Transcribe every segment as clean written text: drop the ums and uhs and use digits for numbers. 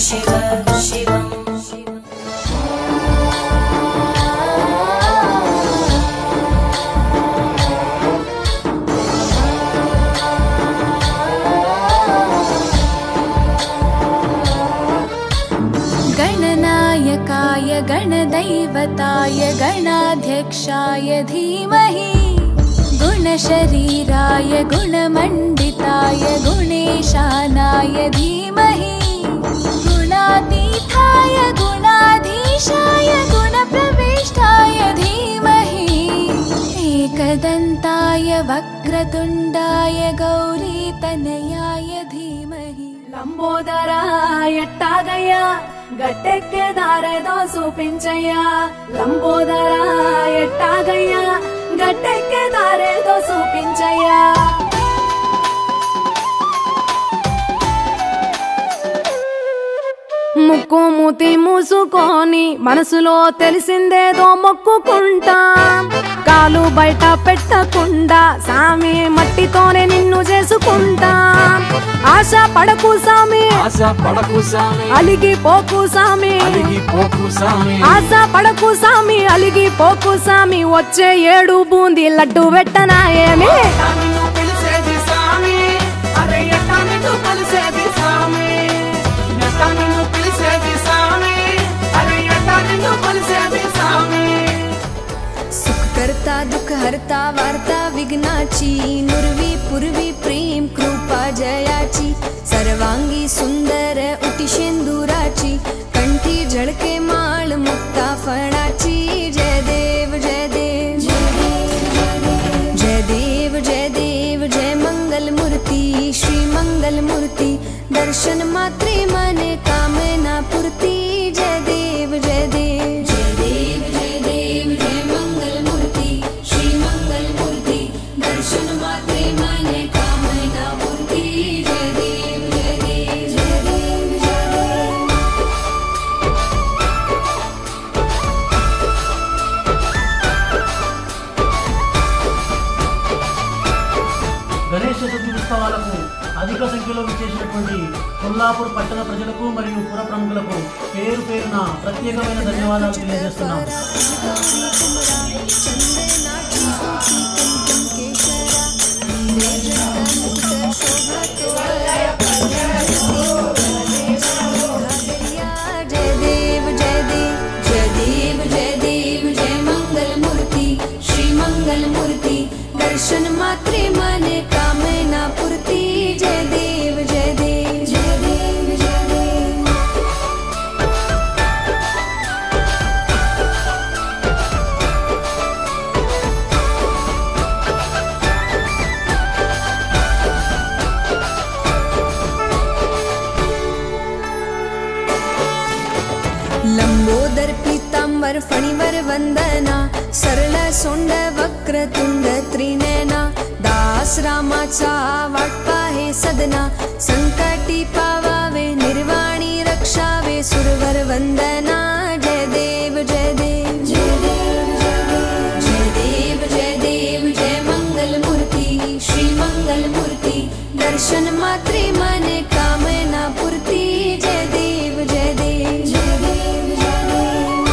शिव शिवम् गणनायकाय गणदैवताय गणाध्यक्षाय धीमहि गुणशरीराय गुणमण्डिताय गुणेशानाय धीमहि गुणातीताय गुणाधीशाय गुणप्रविष्टाय धीमहि एकदन्ताय वक्रतुण्डाय गौरीतनयाय धीमहि लंबोदरा ఎట్టాగయ్యా గట్టెక్కే దారేదో చూపించయ్యా లంబోదరా ఎట్టాగయ్యా గట్టెక్కే దారేదో చూపించయ్యా ముక్కు మూతి మూసుకొని మనసులో తెలిసిందేదో మొక్కుకుంటా కాలు బయట పెట్టకుండా సామి మట్టితోనే నిన్ను చేసుకుంటా ఆశ పడకు సామి అలిగి పోకు సామి ఆశ పడకు సామి అలిగి పోకు సామి వచ్చే ఏడు బూంది లడ్డు వెట్టనా ఏమి सुख करता दुख हरता वार्ता विघ्नाची नुरवी पूर्वी प्रेम कृपा जयाची सर्वांगी सुंदर उटी शेंदुराची कंठी झळके माळ मुक्ता फळाची जय देव जय देव जय देव जय देव जय मंगल मूर्ती श्री मंगल मूर्ती दर्शन मात्रे मने कामना पूर्ती जय देव जय देव जय देव जय देव जय मंगल मूर्ति श्री मंगल मूर्ति दर्शन मात्रे मने कामना पूर्ति जय देव जय देव जय देव जय देव గణేష్ చతుర్థి ఉత్సవాలకు అధిక సంఖ్యలో విచ్చేసినటువంటి కొల్లాపూర్ పట్టణ ప్రజలకు మరియు పుర ప్రముఖులకు పేరు పేరున ప్రత్యేకమైన ధన్యవాదాలు తెలియజేస్తున్నాం. जय देव जय देव जय देव जय देव जय मंगल मूर्ति श्री मंगल मूर्ति दर्शन मात्रे मने कामना पूर्ति जय देव जय देव जय देव जय देव लंबोदर पीतांबर फणिवर वंदना सरळ सोंड वक्रतुंड त्रिनयना दास रामाचा वाटपा हे सदना संकटी पावावे निर्वाणी रक्षावे सुरवर वंदना जय देव जय देव जय देव जय देव जय देव जय मंगल मूर्ति श्री मंगल मूर्ति दर्शन मात्रे मने कामना पूर्ति जय देव जय देव जय देव जय देव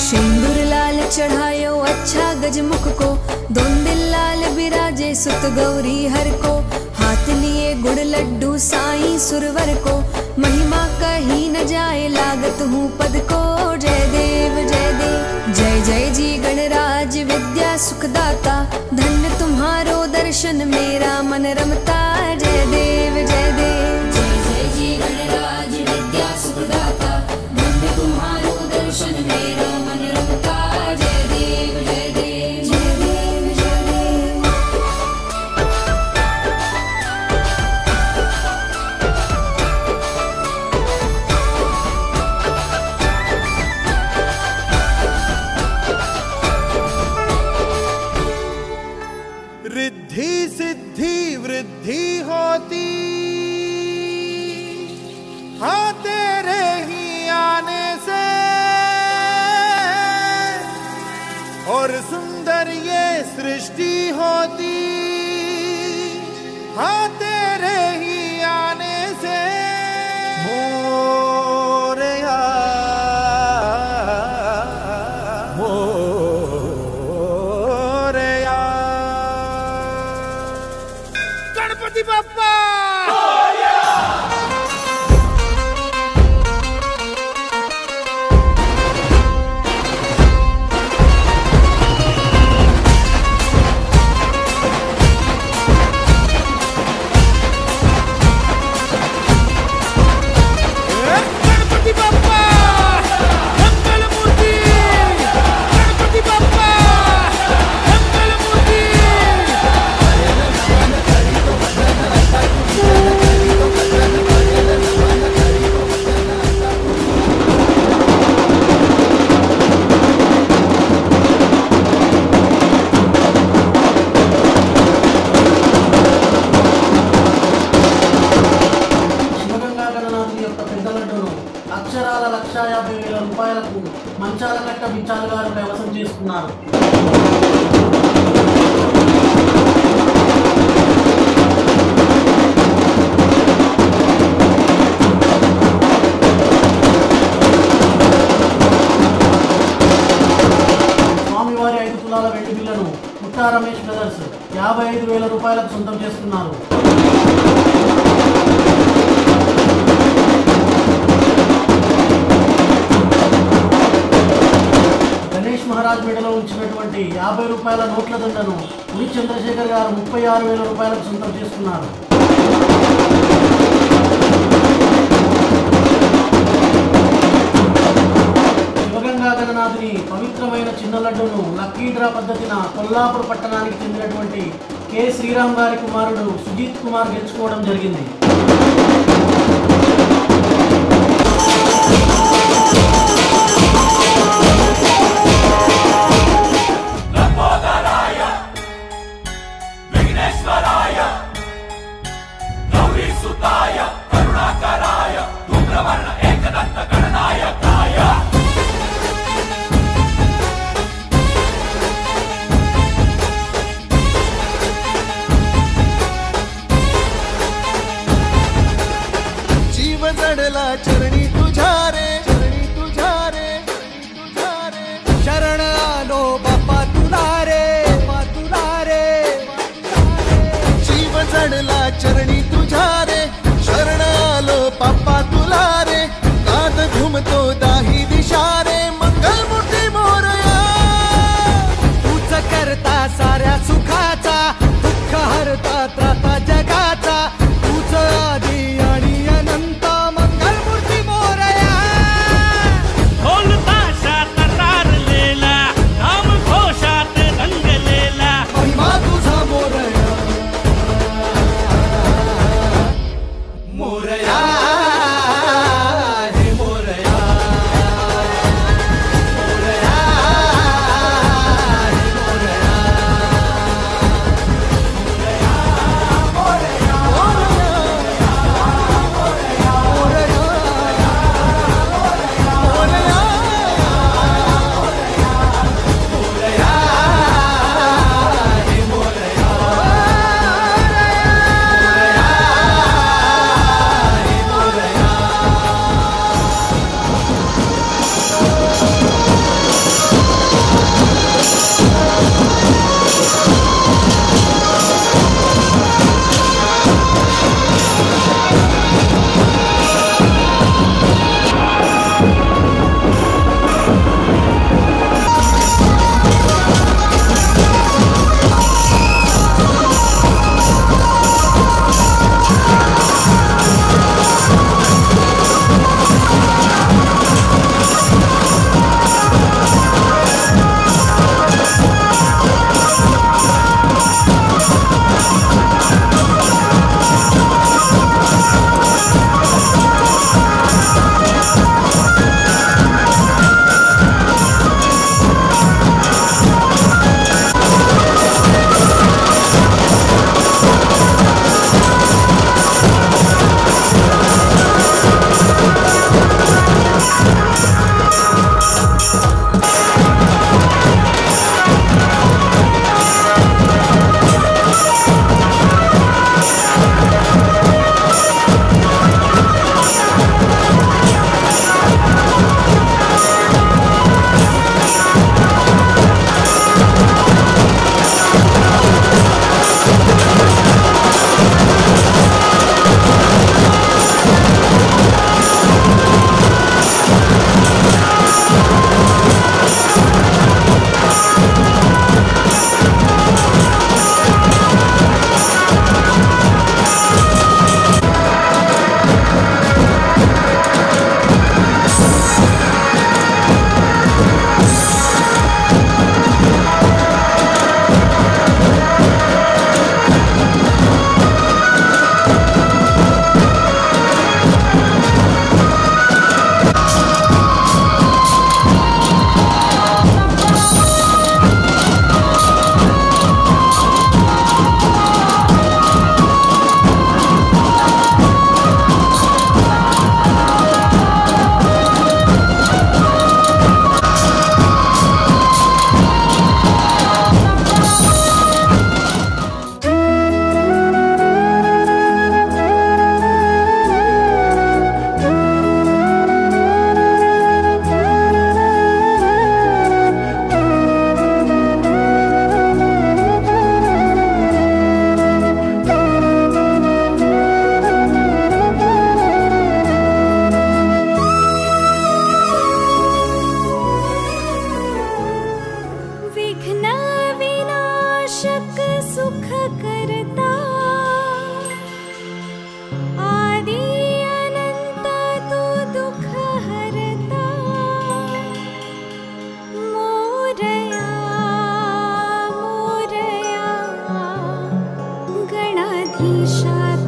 सिंदूर लाल चढ़ायो अच्छा गजमुख को दोन दिल लाल बिराजे सुत गौरी हर को हाथ लिए गुड़ लड्डू साईं सुरवर को महिमा कही न जाए लागत हूँ पद को जय देव जय देव जय जय जी गणराज विद्या सुखदाता धन्य तुम्हारो दर्शन मेरा मन रमता जय देव जय देव जय जय जी गणराज विद्या सुखदाता धन्य तुम्हारो दर्शन मेरा मन रमता जय देव जय देव जय देव जय देव रिद्धि सिद्धि वृद्धि होती पर ये सृष्टि होती, हाँ तेरे ही आने से। मोरया मोरया गणपति बप्पा అక్షరాల 1,50,000 రూపాయలకు మంచాల కట్ట బిచ్చాలు గారు కైవసం చేసుకున్నారు. స్వామివారి 5 తులాల వెండి బిల్లను పుట్టా రమేష్ బ్రదర్స్ 55,000 రూపాయలకు సొంతం చేసుకున్నారు. గణేష్ మహారాజ్ మెడలో ఉంచినటువంటి 50 రూపాయల నోట్ల దండను ఉరి చంద్రశేఖర్ గారు 36,000 రూపాయలకు సొంతం చేసుకున్నారు. శివగంగా గణనాథుని పవిత్రమైన చిన్న లడ్డును లక్కీ డ్రా పద్ధతిన కొల్లాపూర్ పట్టణానికి చెందినటువంటి కె శ్రీరామ్ గారి కుమారుడు సుజిత్ కుమార్ గెలుచుకోవడం జరిగింది. चढला चरणी तुझ्या रे, चरणी तुझ्या रे, शरण आलो बापा तुला रे, बापा तुला रे, जीव चढला चरणी तुझ्या रे, शरण आलो बापा तुला रे, नाद घुमतो दाही दिशा रे, मंगलमूर्ती मोरया, तूच करता साऱ्या सुखाचा, दुःख हरता त्राता जगाचा, तूच आदी आणि अनंत मंगलमूर्ती मोरया. ढोल ताशात तारलेला, नाम घोषात रंगलेला, महिमा तुझा मोरया, मोरया हे मोरया, मोरया हे मोरया, मोरया मोरया, मोरया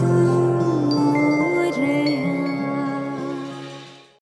तू